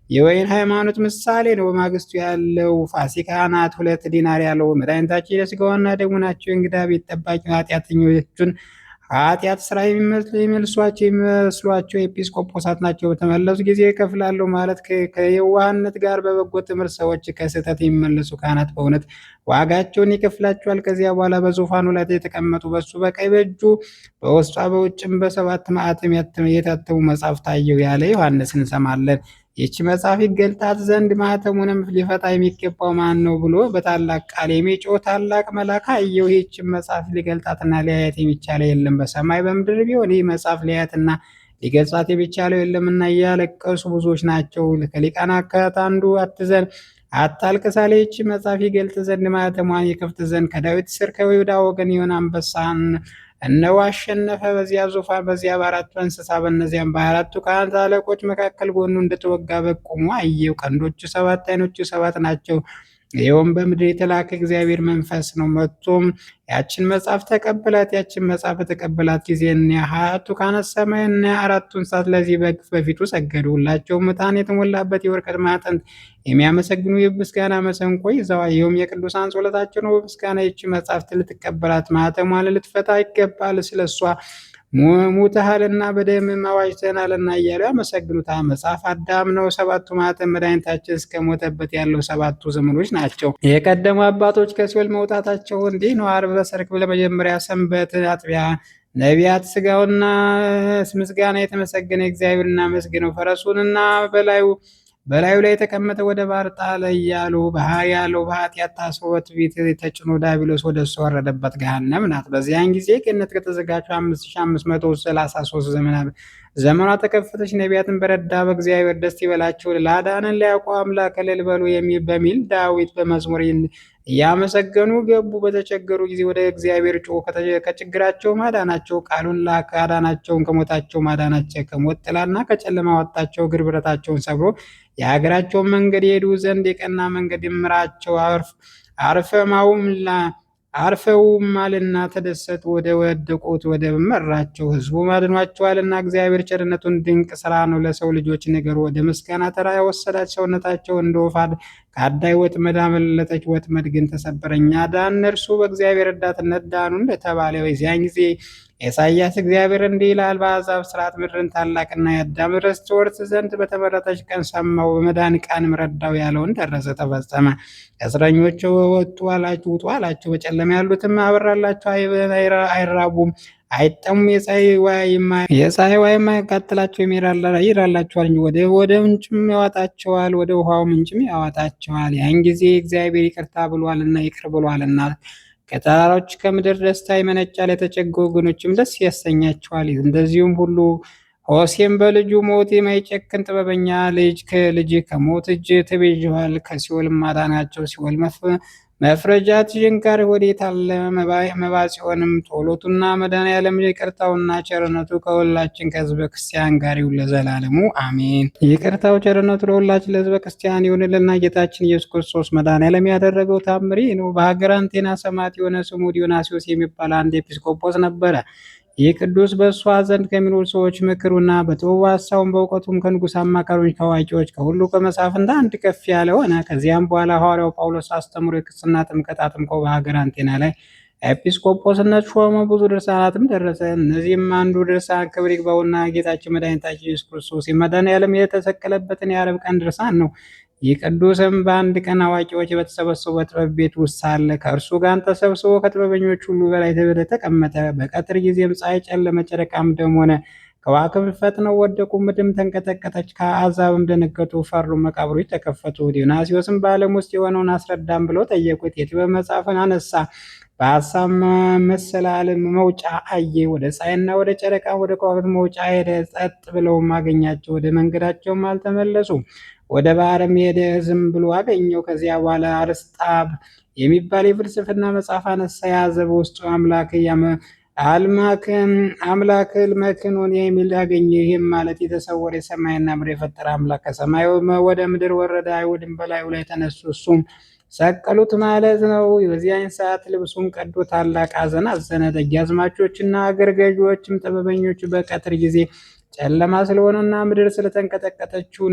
የወይን ሃይማኖት ምሳሌ ነው። በማግስቱ ያለው ፋሲካ ናት። 2 ዲናር ያለው መድኃኒታችን የሥጋውና ደሙ ናቸው። የእንግዳ ቤት ጠባቂ ኃጢአተኞቹን ኃጢአት ስራ የሚመስሏቸው ኤጲስቆጶሳት ናቸው። በተመለሱ ጊዜ ይከፍላለሁ ማለት ከየዋህነት ጋር በበጎ ትምህርት ሰዎች ከስህተት የሚመለሱ ካህናት በእውነት ዋጋቸውን ይከፍላቸዋል። ከዚያ በኋላ በዙፋኑ ላይ የተቀመጡ በሱ በቀኝ በእጁ በውስጧ በውጭም በ7 ማዕተም የታተሙ መጽሐፍ ታየው ያለ ዮሐንስ እንሰማለን። ይህች መጽሐፍ ይገልጣት ዘንድ ማኅተሙንም ሊፈታ የሚገባው ማን ነው ብሎ በታላቅ ቃል የሚጮህ ታላቅ መልአክ አየሁ። ይህችን መጽሐፍ ሊገልጣትና ሊያያት የሚቻለው የለም፣ በሰማይ በምድር ቢሆን ይህ መጽሐፍ ሊያያትና ሊገልጻት የሚቻለው የለምና እያለቀሱ ብዙዎች ናቸው። ከሊቃናት አንዱ አትዘን አታልቅስ አለ። ይህች መጽሐፍ ይገልጥ ዘንድ ማኅተሟን ይከፍት ዘንድ ከዳዊት ስር ከይሁዳ ወገን የሆነ አንበሳን እነሆ አሸነፈ። በዚያ ዙፋን በዚያ በአራቱ እንስሳ በእነዚያም በአራቱ ካህናት አለቆች መካከል ጎኑ እንደተወጋ በግ ቆሞ አየሁ። ቀንዶቹ ሰባት፣ ዓይኖቹ ሰባት ናቸው። ይኸውም በምድር የተላከ እግዚአብሔር መንፈስ ነው። መጥቶም ያችን መጽሐፍ ተቀበላት። ያችን መጽሐፍ በተቀበላት ጊዜ እኒያ 24ቱ ካህናተ ሰማይ እና አራቱ እንስሳት ለዚህ በግ በፊቱ ሰገዱ። ሁላቸውም ዕጣን የተሞላበት የወርቅ ማዕጠንት የሚያመሰግኑ የምስጋና መሰንቆ ይዘዋል። ይኸውም የቅዱሳን ጸሎታቸው ነው። በምስጋና ይህች መጽሐፍት ልትቀበላት ማኅተሟን ልትፈታ ይገባል። ስለሷ ሙተሃልና በደምም አዋጅተናልና እያሉ ያመሰግኑታል። መጽሐፍ አዳም ነው። ሰባቱ ማኅተም መድኃኒታችን እስከ ሞተበት ያለው ሰባቱ ዘመኖች ናቸው። የቀደሙ አባቶች ከሲኦል መውጣታቸው እንዲህ ነው። ዓርብ በሰርክ ለመጀመሪያ ሰንበት አጥቢያ ነቢያት ሥጋውና ምስጋና የተመሰገነ እግዚአብሔር እናመስግነው፣ ፈረሱንና በላዩ ላይ የተቀመጠ ወደ ባህር ጣለ እያሉ ያለው በኃጢአት ታስሮ በትዕቢት ተጭኖ ዲያብሎስ ወደ እሱ ወረደበት ገሃነም ናት። በዚያን ጊዜ ገነት ከተዘጋጁ 5533 ዘመኗ ተከፈተች። ነቢያትን በረዳ በእግዚአብሔር ደስ ይበላቸው፣ ላዳንን ሊያውቁ አምላክ እልል በሉ በሚል ዳዊት በመዝሙር እያመሰገኑ ገቡ። በተቸገሩ ጊዜ ወደ እግዚአብሔር ጮሁ፣ ከችግራቸው ማዳናቸው። ቃሉን ላከ፣ አዳናቸውን። ከሞታቸው ማዳናቸው፣ ከሞት ጥላና ከጨለማ ወጣቸው። እግር ብረታቸውን ሰብሮ የሀገራቸውን መንገድ የሄዱ ዘንድ የቀና መንገድ ይምራቸው። አርፈውማልና ተደሰቱ። ወደ ወደቁት ወደ መራቸው ሕዝቡ አድኗቸዋልና። እግዚአብሔር ቸርነቱን ድንቅ ስራ ነው ለሰው ልጆች ንገሩ። ወደ ምስጋና ተራ የወሰዳች ሰውነታቸው እንደ ወፍ ከአዳኝ ወጥመድ አመለጠች። ወጥመድ ግን ተሰበረ፣ እኛ ዳን። እርሱ በእግዚአብሔር ረዳትነት ዳኑ እንደተባለ በዚያን ጊዜ ኢሳይያስ እግዚአብሔር እንዲህ ይላል፣ በአሕዛብ ሥርዓት ምድርን ታላቅና የአዳም ርስት ትወርስ ዘንድ በተመረጠች ቀን ሰማው፣ በመዳን ቀንም ረዳው ያለውን ደረሰ፣ ተፈጸመ። እስረኞቹ ውጡ አላቸው፣ በጨለማ ያሉትም አበራላቸው። አይራቡም አይጠሙም፣ የፀሐይ ዋይም አያቃጥላቸውም፣ ይራላቸዋል እንጂ ወደ ምንጭም ያዋጣቸዋል፣ ወደ ውሃው ምንጭም ያዋጣቸዋል። ያን ጊዜ እግዚአብሔር ይቅርታ ብሏልና ይቅር ብሏልና ከተራሮች ከምድር ደስታ ይመነጫል፣ የተቸገሩ ወገኖችም ደስ ያሰኛቸዋል። እንደዚሁም ሁሉ ሆሴም በልጁ ሞት የማይጨክን ጥበበኛ ልጅ ከልጅ ከሞት እጅ ተቤዥዋል፣ ከሲኦልም አዳናቸው። ሲኦል መፍረጃ ችንካር ወዴት አለ? መባጽዮንም ጸሎቱና መድኃኔዓለም ይቅርታውና ቸርነቱ ከሁላችን ከሕዝበ ክርስቲያን ጋር ይሁን ለዘላለሙ አሜን። ይቅርታው ቸርነቱ ለሁላችን ለሕዝበ ክርስቲያን ይሁንልና ጌታችን ኢየሱስ ክርስቶስ መድኃኔዓለም ያደረገው ታምሪ ነው። በሀገር አንቴና ሰማዕት የሆነ ስሙ ዲዮናስዮስ የሚባል አንድ ኤጲስቆጶስ ነበረ። ይህ ቅዱስ በእሷ ዘንድ ከሚኖሩ ሰዎች ምክሩና በጥበቡ ሐሳቡን በእውቀቱም ከንጉሥ አማካሪዎች ከአዋቂዎች ከሁሉ ከመሳፍንት አንድ ከፍ ያለ ሆነ። ከዚያም በኋላ ሐዋርያው ጳውሎስ አስተምሮ የክርስትና ጥምቀት አጥምቆ በሀገር አንቴና ላይ ኤጲስቆጶስነት ሾመ። ብዙ ድርሳናትም ደረሰ። እነዚህም አንዱ ድርሳን ክብር ይግባውና ጌታችን መድኃኒታችን ኢየሱስ ክርስቶስ የመድኃኔዓለም የተሰቀለበትን የዓርብ ቀን ድርሳን ነው። ይህ ቅዱስም በአንድ ቀን አዋቂዎች በተሰበሰቡ በጥበብ ቤት ውስጥ ሳለ ከእርሱ ጋር ተሰብስቦ ከጥበበኞች ሁሉ በላይ ተቀመጠ። በቀትር ጊዜም ፀሐይ ጨለመ፣ ጨረቃም ደም ሆነ፣ ከዋክብት ፈጥነው ወደቁ፣ ምድርም ተንቀጠቀጠች። ከአሕዛብም ደነገጡ፣ ፈሩ፣ መቃብሮች ተከፈቱ። ዲዮናስዮስም በዓለም ውስጥ የሆነውን አስረዳም ብለው ጠየቁት። የጥበብ መጽሐፍን አነሳ፣ በሐሳብ መሰላል መውጫ አየ። ወደ ፀሐይና ወደ ጨረቃ ወደ ከዋክብት መውጫ ሄደ። ጸጥ ብለውም አገኛቸው፣ ወደ መንገዳቸውም አልተመለሱም። ወደ ባህርም ሄደ፣ ዝም ብሎ አገኘው። ከዚያ በኋላ አርስጣብ የሚባል የፍልስፍና መጽሐፍ አነሳ፣ ያዘ። በውስጡ አምላክ መክኖን የሚል አገኘ። ይህም ማለት የተሰወረ የሰማይና ምድር የፈጠረ አምላክ ከሰማይ ወደ ምድር ወረደ፣ አይሁድም በላዩ ላይ ተነሱ፣ እሱም ሰቀሉት ማለት ነው። በዚያን ሰዓት ልብሱን ቀዶ ታላቅ ሐዘን አዘነ። ደጃዝማቾችና አገር ገዢዎችም ጥበበኞቹ በቀትር ጊዜ ጨለማ ስለሆነና ምድር ስለተንቀጠቀጠችው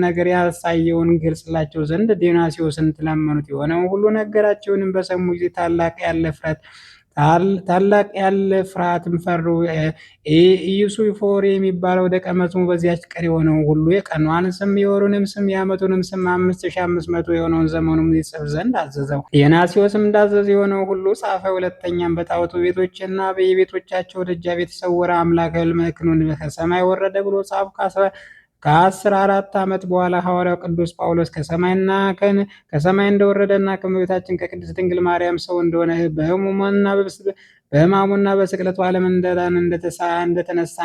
ነገር ያሳየውን ገልጽላቸው ዘንድ ዲዮናስዮስን ተለመኑት። የሆነውን ሁሉ ነገራቸውንም በሰሙ ጊዜ ታላቅ ያለ ፍርሃትም ፈሩ። ኢዩሱፎር የሚባለው ደቀ መዝሙር በዚያች ቀን የሆነውን ሁሉ የቀኗን ስም የወሩንም ስም የዓመቱንም ስም 5500 የሆነውን ዘመኑም ይጽፍ ዘንድ አዘዘው። ዲዮናስዮስም እንዳዘዘ የሆነው ሁሉ ጻፈ። ሁለተኛም በጣዖቱ ቤቶችና በየቤቶቻቸው ደጃፍ የተሰወረ አምላክ መክኑን ከሰማይ ወረደ ብሎ ጻፉ። ከ14 ዓመት በኋላ ሐዋርያው ቅዱስ ጳውሎስ ከሰማይ እንደወረደና ከእመቤታችን ከቅድስት ድንግል ማርያም ሰው እንደሆነ በሕማሙና በስቅለቱ ዓለም እንደዳነ እንደተነሳ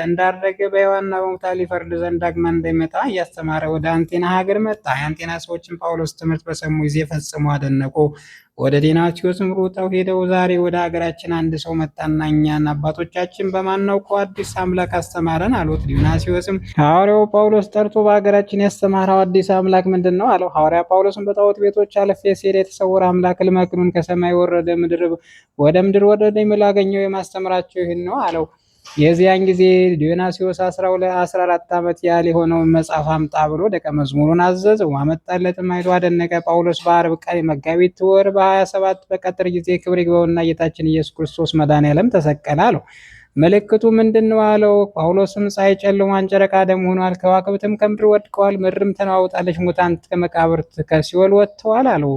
እንዳረገ በሕያዋንና በሙታን ሊፈርድ ዘንድ ዳግማ እንደሚመጣ እያስተማረ ወደ አንቴና ሀገር መጣ። የአንቴና ሰዎችም ጳውሎስ ትምህርት በሰሙ ጊዜ ፈጽሞ አደነቁ። ወደ ዴናቲዮስም ሩጠው ሄደው ዛሬ ወደ ሀገራችን አንድ ሰው መጣና እኛን አባቶቻችን በማናውቀው አዲስ አምላክ አስተማረን አሉት። ዲዮናስዮስም ሐዋርያው ጳውሎስ ጠርቶ በሀገራችን ያስተማረው አዲስ አምላክ ምንድን ነው አለው። ሐዋርያ ጳውሎስም በጣዖት ቤቶች አልፌ ስሄድ የተሰወረ አምላክ ልመክኑን ከሰማይ ወረደ ወደ ምድር ወረደኝ ላገኘው የማስተምራቸው ይህን ነው አለው። የዚያን ጊዜ ዲዮናስዮስ 14 ዓመት ያህል የሆነውን መጽሐፍ አምጣ ብሎ ደቀ መዝሙሩን አዘዘው። አመጣለትም፣ አይቶ አደነቀ። ጳውሎስ በዓርብ ቀን መጋቢት ወር በ27 በቀትር ጊዜ ክብር ይግባውና ጌታችን ኢየሱስ ክርስቶስ መድኃኔዓለም ተሰቀለ አለው። ምልክቱ ምንድን ነው አለው። ጳውሎስም ፀሐይ ጨልሟል፣ ጨረቃ ደም ሆኗል፣ ከዋክብትም ከምድር ወድቀዋል፣ ምድርም ተነዋውጣለች፣ ሙታን ከመቃብር ከሲኦል ወጥተዋል አለው።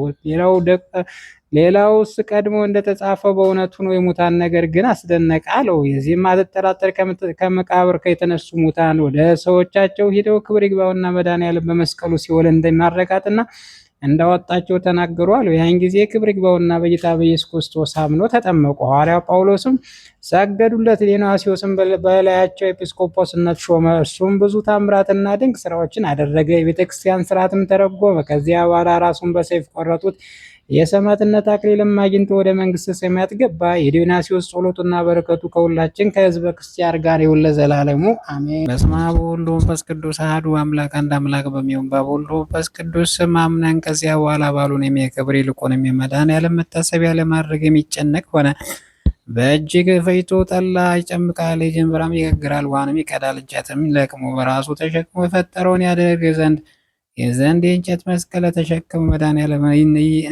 ሌላውስ ቀድሞ እንደተጻፈው በእውነቱ ነው። የሙታን ነገር ግን አስደነቀ አለው። የዚህም አትጠራጠር፣ ከመቃብር የተነሱ ሙታን ወደ ሰዎቻቸው ሂደው ክብር ይግባውና መድኃኔዓለም በመስቀሉ ሲኦል እንደማረካትና እንዳወጣቸው ተናገሩ አለው። ያን ጊዜ ክብር ይግባውና በጌታ በኢየሱስ ክርስቶስ አምኖ ተጠመቁ። ሐዋርያው ጳውሎስም ሰገዱለት። ዲዮናስዮስም በላያቸው ኤጲስቆጶስነት ሾመ። እርሱም ብዙ ታምራትና ድንቅ ስራዎችን አደረገ። የቤተክርስቲያን ስርዓትም ተረጎመ። ከዚያ በኋላ ራሱን በሰይፍ ቆረጡት። የሰማዕትነት አክሊልም አግኝቶ ወደ መንግሥተ ሰማያት ገባ። የዲዮናስዮስ ጸሎቱና በረከቱ ከሁላችን ከሕዝበ ክርስቲያን ጋር ይሁን ለዘላለሙ አሜን። በስመ አብ ወወልድ ወመንፈስ ቅዱስ አሐዱ አምላክ አንድ አምላክ በሚሆን በአብ ወልድ ወመንፈስ ቅዱስ ስም አምነን ከዚያ በኋላ ባሉን የሚያከብር ይልቁንም የመድኃኔዓለም መታሰቢያ ለማድረግ የሚጨነቅ ሆነ። በእጅግ ፈይቶ ጠላ ይጨምቃል፣ የጀንበራም ይጋግራል፣ ውሃንም ይቀዳል። እንጨትም ለቅሞ በራሱ ተሸክሞ የፈጠረውን ያደርግ ዘንድ የእንጨት መስቀል ተሸከመ። መድኃኔዓለም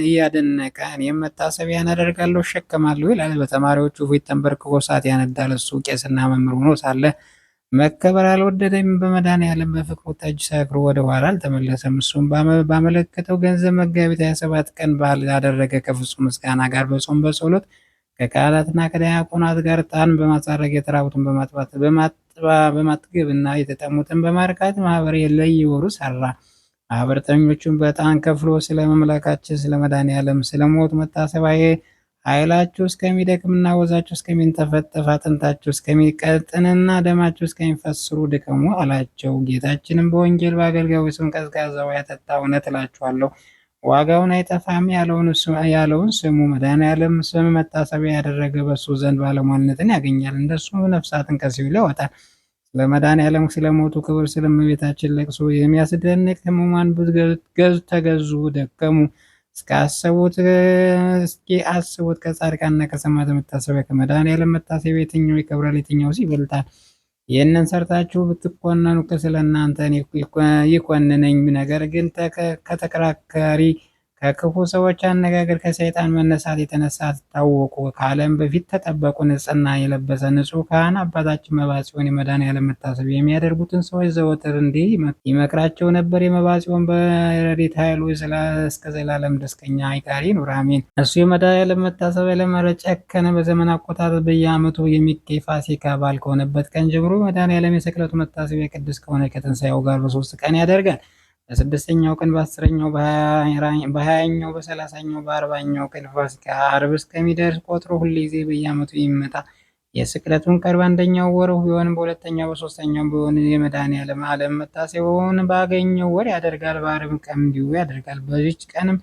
እያደነቀ እኔም መታሰቢያን አደርጋለሁ እሸከማለሁ ይላል። በተማሪዎቹ ፊት ተንበርክኮ እሳት ያነዳል። እሱ ቄስና መምህር ሆኖ ሳለ መከበር አልወደደም። በመድኃኔዓለም በፍቅሩ ጠጅ ሰክሮ ወደ ኋላ አልተመለሰም። እሱም ባመለከተው ገንዘብ መጋቢት 27 ቀን በዓል አደረገ። ከፍጹም ምስጋና ጋር በጾም በጸሎት ከካህናትና ከዲያቆናት ጋር ዕጣን በማሳረግ የተራቡትን በማጥገብ እና የተጠሙትን በማርካት ማህበር ለየወሩ ሰራ። ማህበረተኞቹን በዕጣን ከፍሎ ስለ መምላካችን ስለ መድኃኔዓለም ስለ ሞቱ መታሰቢያ ኃይላችሁ እስከሚደክምና ወዛችሁ እስከሚንጠፈጠፍ አጥንታችሁ እስከሚቀጥንና ደማችሁ እስከሚፈስሩ ድከሙ አላቸው። ጌታችንም በወንጌል በአገልጋዩ ስም ቀዝቃዛ ውሃ ያጠጣ። እውነት እላችኋለሁ ዋጋውን አይጠፋም ያለውን ስሙ። መድኃኔዓለም ስም መታሰቢያ ያደረገ በሱ ዘንድ ባለሟልነትን ያገኛል። እንደሱ ነፍሳትን ከሲኦል ያወጣል። ስለ መድኃኔዓለም ስለሞቱ ክብር ስለ እመቤታችን ለቅሶ የሚያስደንቅ ሕሙማን ተገዙ ደከሙ። እስኪ አስቡት ከጻድቃንና ከሰማዕታት መታሰቢያ ከመድኃኔዓለም መታሰቢያ የትኛው ይከብራል? የትኛውስ ይበልጣል? ይህንን ሰርታችሁ ብትኮነኑ ስለ እናንተ ይኮንነኝ። ነገር ግን ከተከራካሪ ከክፉ ሰዎች አነጋገር ከሰይጣን መነሳት የተነሳ አትታወቁ። ከዓለም በፊት ተጠበቁ። ንጽሕና የለበሰ ንጹሕ ካህን አባታችን መባጽዮን የመድኃኔዓለም መታሰቢያ የሚያደርጉትን ሰዎች ዘወትር እንዲህ ይመክራቸው ነበር። የመባጽዮን በረድኤት ኃይሉ እስከ ዘላለም ድረስ ከእኛ ጋር ይኑር አሜን። እሱ የመድኃኔዓለም መታሰቢያ ለመጨከነ በዘመን አቆጣጠር በየዓመቱ የሚገኝ ፋሲካ በዓል ከሆነበት ቀን ጀምሮ መድኃኔዓለም የስቅለቱ መታሰቢያ ቅዱስ ከሆነ ከትንሣኤው ጋር በ3 ቀን ያደርጋል። በ6ኛው ቀን፣ በ10ኛው፣ በ20ኛው፣ በ30ኛው፣ በ40ኛው ቀን ፋሲካ ዓርብ እስከሚደርስ ቆጥሮ ሁልጊዜ በየዓመቱ የሚመጣ የስቅለቱን ቀን በአንደኛው ወር ቢሆን በሁለተኛው በሶስተኛው ቢሆን የመድኃኔዓለም መታሰቢያውን ባገኘው ወር ያደርጋል። በዓርብ ቀን እንዲሁ ያደርጋል። በዚች ቀንም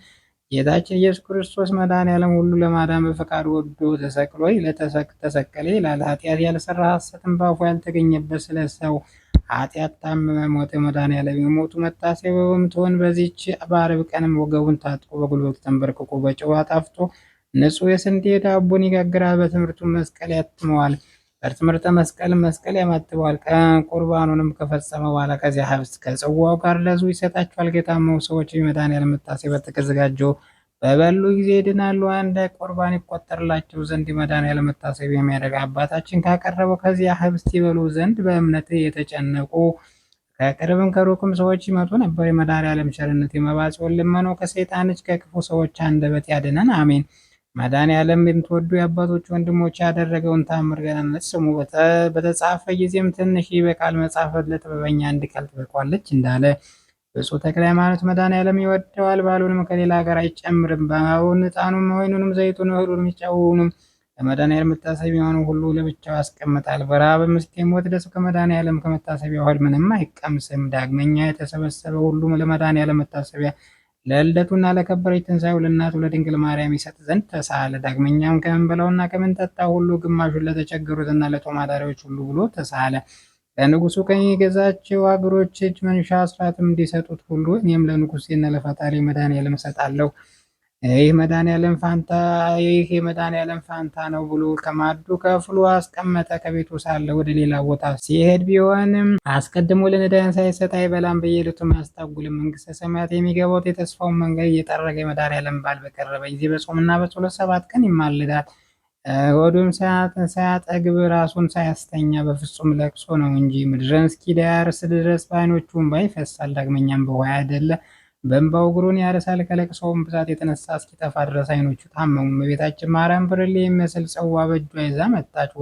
ጌታችን ኢየሱስ ክርስቶስ መድኃኔዓለም ሁሉ ለማዳን በፈቃዱ ወዶ ተሰቀለ ይላል። ኃጢአት ያልሰራ ሐሰትን በአፉ ያልተገኘበት ስለ ሰው ኃጢአት ታመመ፣ ሞተ። መድኃኔዓለም የሞቱ መታሰቢያ በምትሆን በዚች በዓርብ ቀንም ወገቡን ታጥቆ በጉልበቱ ተንበርክኮ በጨው አጣፍጦ ንጹሕ የስንዴ ዳቦን ይጋግራል። በትምህርቱ መስቀል ያትመዋል። በትምህርተ መስቀል ያማትበዋል። ቁርባኑንም ከፈጸመ በኋላ ከዚያ ኅብስት ከጽዋው ጋር ለሕዝቡ ይሰጣቸዋል። የታመሙ ሰዎች የመድኃኔዓለም መታሰቢያ በተዘጋጀው በበሉ ጊዜ ይድናሉ። እንደ ቁርባን ይቆጠርላቸው ዘንድ የመድኃኔዓለም መታሰቢያ የሚያደርግ አባታችን ካቀረበው ከዚያ ኅብስት ይበሉ ዘንድ በእምነት የተጨነቁ ከቅርብም ከሩቅም ሰዎች ይመጡ ነበር። የመድኃኔዓለም ቸርነት የመባጽዮን ልመናው ከሰይጣን እጅ ከክፉ ሰዎች አንደበት ያድነን አሜን። መድኃኔዓለም የምትወዱ የአባቶች ወንድሞች ያደረገውን ተአምር ገናነት ስሙ። በተጻፈ ጊዜም ትንሽ ይበቃል፣ መጽሐፈ ለጥበበኛ አንድ ቃል ትበቃዋለች እንዳለ ብፁዕ ተክለ ሃይማኖት መድኃኔዓለም ይወደዋል፣ ባሉንም ከሌላ ሀገር አይጨምርም። በአሁን ዕጣኑም፣ ወይኑንም፣ ዘይቱን፣ እህሉንም፣ ጨውንም ለመድኃኔዓለም መታሰቢያ የሆኑ ሁሉ ለብቻው ያስቀምጣል። በረሃብም እስኪሞት ድረስ ከመድኃኔዓለም ከመታሰቢያው እህል ምንም አይቀምስም። ዳግመኛ የተሰበሰበ ሁሉ ለመድኃኔዓለም መታሰቢያ ለልደቱና ለከበረች ትንሣኤው ለእናቱ ለድንግል ማርያም ይሰጥ ዘንድ ተሳለ። ዳግመኛም ከምንበላውና ከምንጠጣው ሁሉ ግማሹን ለተቸገሩትና ለጦም አዳሪዎች ሁሉ ብሎ ተሳለ። ለንጉሱ ከሚገዛቸው አገሮች እጅ መንሻ አስራትም እንዲሰጡት ሁሉ እኔም ለንጉሴና ለፈጣሪ መድኃኔዓለም እሰጣለሁ። ይህ የመድኃኔዓለም ፋንታ ነው ብሎ ከማዱ ከፍሎ አስቀመጠ። ከቤቱ ሳለ ወደ ሌላ ቦታ ሲሄድ ቢሆንም አስቀድሞ ለነዳያን ሳይሰጥ አይበላም፣ በየዕለቱም አያስታጉልም። መንግስተ ሰማያት የሚገባው የተስፋውን መንገድ እየጠረገ የመድኃኔዓለም በዓል በቀረበ ጊዜ በጾምና በጸሎት 7 ቀን ይማልዳል። ሆዱም ሳያጠግብ ራሱን ሳያስተኛ በፍጹም ለቅሶ ነው እንጂ ምድርን እስኪዳርስ ድረስ በዓይኖቹ እንባ ይፈሳል። ዳግመኛም በውሃ አይደለ በእንባው እግሩን ያርሳል። ከለቅሶውም ብዛት የተነሳ እስኪጠፋ ድረስ ዓይኖቹ ታመሙ። እመቤታችን ማርያም ብርሌ የሚመስል ጽዋ በእጇ ይዛ መጣች።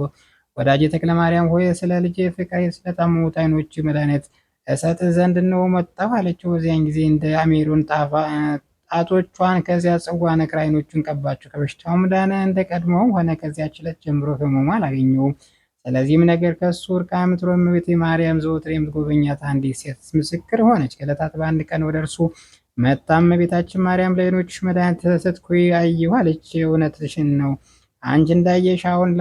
ወዳጄ ተክለ ማርያም ሆይ ስለ ልጄ ፍቅር ስለታመሙት ዓይኖች መድኃኒት እሰጥ ዘንድ እነሆ መጣሁ አለችው። በዚያን ጊዜ እንደ አሜሮን ጣቶቿን ከዚያ ጽዋ ነክራ ዓይኖቹን ቀባቸው። ከበሽታውም ዳነ፣ እንደ ቀድሞው ሆነ። ከዚያች ዕለት ጀምሮ ሕመሙ አላገኘውም። ስለዚህም ነገር ከእሱ ርቃ የምትኖር እመቤቴ ማርያም ዘወትር የምትጎበኛት አንዲት ሴት ምስክር ሆነች። ከዕለታት በአንድ ቀን ወደ እርሱ መጥታም እመቤታችን ማርያም ለዓይኖችሽ መድኃኒት ስትኩይ አየሁ አለች። እውነትሽን ነው አንቺ እንዳየሽ አሁን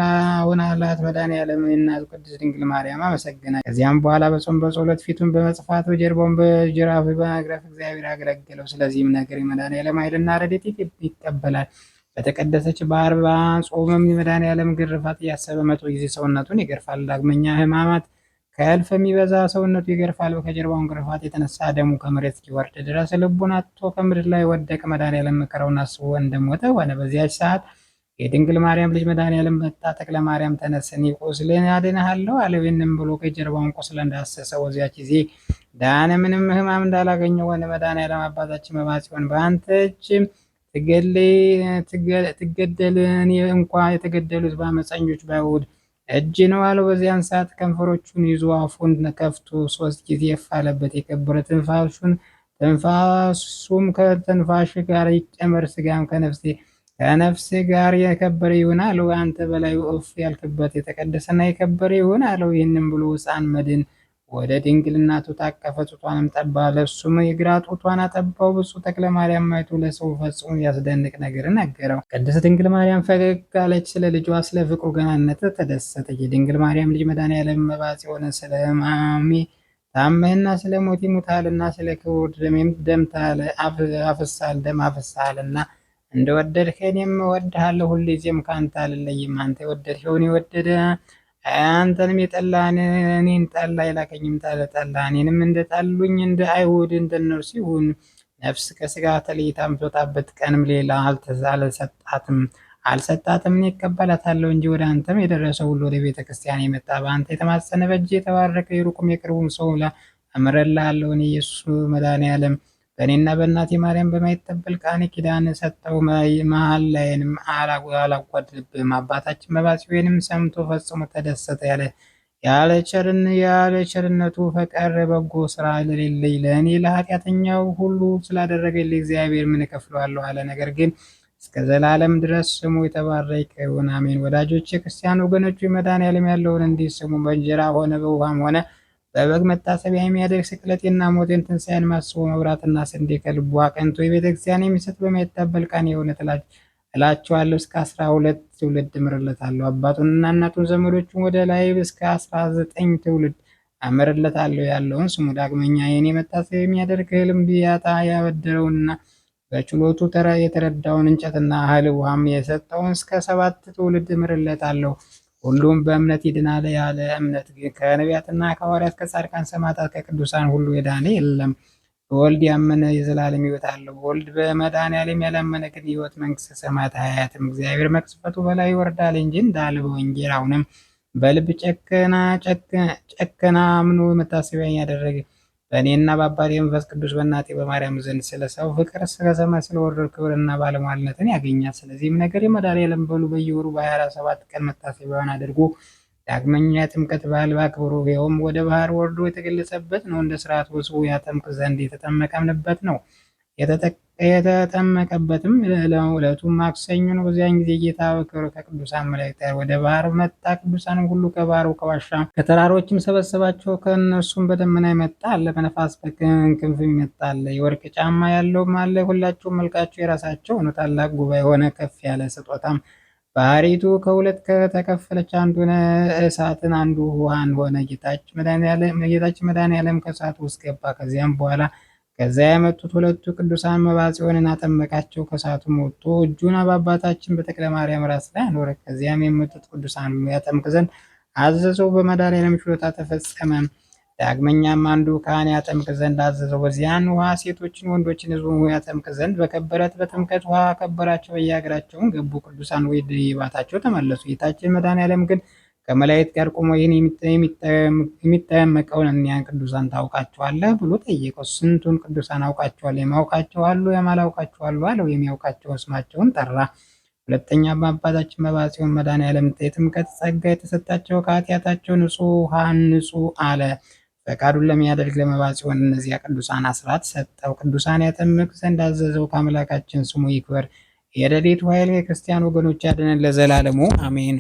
አላት። መድኃኔዓለም እናቱ ቅድስት ድንግል ማርያም አመሰግናል። ከዚያም በኋላ በጾም በጸሎት ፊቱን በመጽፋት ጀርባውን በጅራፍ በመግረፍ እግዚአብሔር አገለገለው። ስለዚህም ነገር የመድኃኔዓለም ኃይልና ረድኤት ይቀበላል። በተቀደሰች በአርባ ጾምም የመድኃኔዓለም ግርፋት እያሰበ 100 ጊዜ ሰውነቱን ይገርፋል። ዳግመኛ ሕማማት ከእልፍ የሚበዛ ሰውነቱ ይገርፋል። ከጀርባውን ግርፋት የተነሳ ደሙ ከመሬት እስኪወርድ ድረስ ልቡን አጥቶ ከምድር ላይ ወደቀ። መድኃኔዓለም መከራውን አስቦ እንደሞተ ሆነ። በዚያች ሰዓት የድንግል ማርያም ልጅ መድኃኔዓለም መጣ። ተክለ ማርያም ተነስ፣ እኔ ቁስልን አድንሃለሁ አለው። ይህንም ብሎ ከጀርባውን ቁስል እንዳሰሰ ወዚያች ጊዜ ዳነ፣ ምንም ሕማም እንዳላገኘው ሆነ። መድኃኔዓለም አባታችን በማጽዮን በአንተ እጅ ትገደል፣ እኔ እንኳ የተገደሉት በአመፀኞች በአይሁድ እጅ ነው አለው። በዚያን ሰዓት ከንፈሮቹን ይዞ አፉን ከፍቶ 3 ጊዜ እፋለበት። የከበረ ትንፋሱም ከትንፋሽ ጋር ይጨመር፣ ስጋም ከነፍሴ ጋር የከበረ ይሁን አለው። አንተ በላዩ እፍ ያልክበት የተቀደሰና የከበረ ይሁን አለው። ይህንም ብሎ ሕፃን መድን ወደ ድንግል እናቱ ታቀፈ፣ ጡቷንም ጠባ፣ ለእሱም የግራ ጡቷን አጠባው። ብፁዕ ተክለ ማርያም አይቶ ለሰው ፈጽሞ ያስደንቅ ነገር ነገረው። ቅድስት ድንግል ማርያም ፈገግ አለች፣ ስለ ልጇ ስለ ፍቅሩ ገናነት ተደሰተች። የድንግል ማርያም ልጅ መድኃኔዓለም መባጽዮን ስለ ሕማሜ ታመህና ስለ ሞት ይሙታልና ስለ ክቡር ደም አፍስሃልና እንደወደድከ እኔም እወድሃለሁ፣ ሁልጊዜም ከአንተ አልለይም። አንተ የወደድኸውን የወደደ አንተንም የጠላ እኔን ጠላ፣ የላከኝም ጠላ። እኔንም እንደጠሉኝ እንደ አይሁድ እንደነርሱ ይሁን። ነፍስ ከስጋ ተለይታ የምትወጣበት ቀንም ሌላ አልሰጣትም። እኔ እቀበላታለሁ እንጂ። ወደ አንተም የደረሰ ሁሉ ወደ ቤተ ክርስቲያን የመጣ በአንተ የተማጸነ በእጅ የተባረከ የሩቁም የቅርቡም ሰው እምርልሃለሁ። እኔ ኢየሱስ መድኃኔዓለም በእኔና በእናቴ ማርያም በማይጠበል ቃል ኪዳን ሰጠው፣ መሐላዬንም አላጓድልብህም። አባታችን መባጽዮንም ሰምቶ ፈጽሞ ተደሰተ። ያለ ቸርነቱ ፈቀር በጎ ስራ ለሌለኝ ለእኔ ለኃጢአተኛው ሁሉ ስላደረገልኝ እግዚአብሔር ምን እከፍለዋለሁ አለ። ነገር ግን እስከ ዘላለም ድረስ ስሙ የተባረከ ይሁን፣ አሜን። ወዳጆች የክርስቲያን ወገኖቹ መድኃኔዓለም ያለውን እንዲህ ስሙ። በእንጀራ ሆነ በውሃም ሆነ በበግ መታሰቢያ የሚያደርግ ስቅለቴና ሞቴን ትንሣኤን ማስቦ መብራትና ስንዴ ከልቡ አቅንቶ የቤተ ክርስቲያን የሚሰጥ በማይታበል ቃል የእውነት እላቸዋለሁ እስከ 12 ትውልድ እምርለታለሁ። አባቱንና እናቱን ዘመዶቹን ወደ ላይ እስከ 19 ትውልድ አምርለታለሁ ያለውን ስሙ። ዳግመኛ የኔ መታሰቢያ የሚያደርግ እህልም ቢያጣ ያበደረውንና በችሎቱ የተረዳውን እንጨትና እህል ውሃም የሰጠውን እስከ 7 ትውልድ እምርለታለሁ። ሁሉም በእምነት ይድናል። ያለ እምነት ግን ከነቢያትና ከሐዋርያት ከጻድቃን ሰማዕታት ከቅዱሳን ሁሉ የዳነ የለም። በወልድ ያመነ የዘላለም ሕይወት አለው። በወልድ በመድኃኔዓለም ያላመነ ግን ሕይወት መንግሥተ ሰማያት አያያትም። እግዚአብሔር መቅሰፍቱ በላይ ይወርዳል እንጂ እንዳለ በወንጌል አሁንም በልብ ጨከና አምኖ መታሰቢያን ያደረገ በእኔና በአባቴ መንፈስ ቅዱስ በእናቴ በማርያም ዘንድ ስለ ሰው ፍቅር ከሰማይ ስለወረደ ክብርና ባለሟልነትን ያገኛል። ስለዚህም ነገር የመድኃኔዓለም በሉ በየወሩ በ27 ቀን መታሰቢያውን አድርጎ ዳግመኛ የጥምቀት በዓል ባክብሩ። ይኸውም ወደ ባህር ወርዶ የተገለጸበት ነው። እንደ ሥርዓቱ ሕዝቡ ያጠምቅ ዘንድ የተጠመቀንበት ነው። የተጠመቀበትም ዕለቱም ማክሰኞ ነው። በዚያን ጊዜ ጌታ በክብር ከቅዱሳን መላእክት ጋር ወደ ባህር መጣ። ቅዱሳንም ሁሉ ከባህሩ ከዋሻ ከተራሮችም ሰበሰባቸው። ከእነርሱም በደመና ይመጣ አለ፣ በነፋስ በክንፍ ይመጣ አለ፣ የወርቅ ጫማ ያለውም አለ። ሁላቸውም መልካቸው የራሳቸው ነው። ታላቅ ጉባኤ ሆነ። ከፍ ያለ ስጦታም ባህሪቱ ከሁለት ከተከፈለች፣ አንዱ እሳትን አንዱ ውሃን ሆነ። ጌታችን መድኃኔዓለም ከእሳቱ ውስጥ ገባ። ከዚያም በኋላ ከዚያ የመጡት ሁለቱ ቅዱሳን መባጽዮንን አጠመቃቸው። ከእሳቱም ወጥቶ እጁን በአባታችን በተክለ ማርያም ራስ ላይ አኖረ። ከዚያም የመጡት ቅዱሳን ያጠምቅ ዘንድ አዘዘው። በመድኃኔዓለም ችሎታ ተፈጸመ። ዳግመኛም አንዱ ካህን ያጠምቅ ዘንድ አዘዘው። በዚያን ውሃ ሴቶችን ወንዶችን ሕዝቡ ያጠምቅ ዘንድ በከበረት በጥምቀት ውሃ ከበራቸው። በየሀገራቸውን ገቡ። ቅዱሳን ወደ የቤታቸው ተመለሱ። ጌታችን መድኃኔዓለም ግን ከመላእክት ጋር ቆሞ ይህን የሚጠመቀውን እኒያን ቅዱሳን ታውቃቸዋለህ ብሎ ጠየቀው። ስንቱን ቅዱሳን አውቃቸዋለሁ? የማውቃቸው አሉ፣ የማላውቃቸው አሉ አለው። የሚያውቃቸው ስማቸውን ጠራ። ሁለተኛ በአባታችን በባጽዮን መድኃኔዓለም የጥምቀት ጸጋ የተሰጣቸው ከኃጢአታቸው ንጹሕ አለ። ፈቃዱን ለሚያደርግ ለመባጽዮን እነዚያ ቅዱሳን አስራት ሰጠው። ቅዱሳን ያጠምቅ ዘንድ አዘዘው። ከአምላካችን ስሙ ይክበር። የረድኤቱ ኃይል የክርስቲያን ወገኖች ያድነን ለዘላለሙ አሜን።